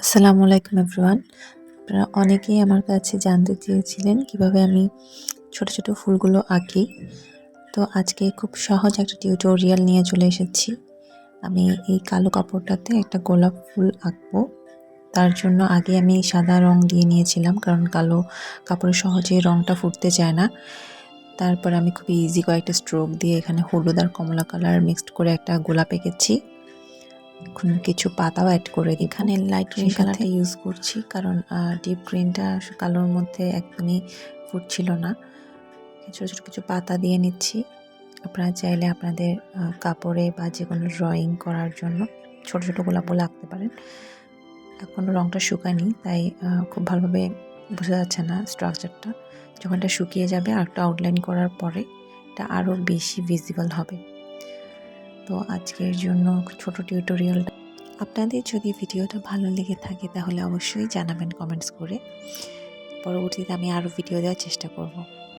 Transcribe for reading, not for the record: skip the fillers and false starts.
আসসালামু আলাইকুম এভরিওয়ান। আপনারা অনেকেই আমার কাছে জানতে চেয়েছিলেন কিভাবে আমি ছোট, ছোট ফুলগুলো আঁকি। তো আজকে খুব সহজ একটা টিউটোরিয়াল নিয়ে চলে এসেছি। আমি এই কালো কাপড়টাতে একটা গোলাপ ফুল আঁকবো। তার জন্য আগে আমি সাদা রং দিয়ে নিয়েছিলাম, কারণ কালো কাপড়ে সহজে রংটা ফুটতে চায় না। তারপর আমি খুব ইজি কয়েকটা স্ট্রোক দিয়ে এখানে হলুদ আর কমলা কালার মিক্সড করে একটা গোলাপ এঁকেছি। এখন কিছু পাতাও অ্যাড করে দিই। এখানে লাইট গ্রিন কালারটা ইউজ করছি, কারণ ডিপ গ্রিনটা কালোর মধ্যে একদমই ফুটছিল না। ছোটো ছোটো কিছু পাতা দিয়ে নিচ্ছি। আপনারা চাইলে আপনাদের কাপড়ে বা যে কোনো ড্রয়িং করার জন্য ছোটো ছোটো গোলাপও আঁকতে পারেন। এখনও রঙটা শুকায়নি, তাই খুব ভালোভাবে বোঝা যাচ্ছে না স্ট্রাকচারটা। যখন এটা শুকিয়ে যাবে আর একটা আউটলাইন করার পরে এটা আরও বেশি ভিজিবল হবে। তো আজকের জন্য ছোট টিউটোরিয়ালটা আপনাদের যদি ভিডিওটা ভালো লেগে থাকে তাহলে অবশ্যই জানাবেন কমেন্টস করে। পরবর্তীতে আমি আরও ভিডিও দেওয়ার চেষ্টা করব।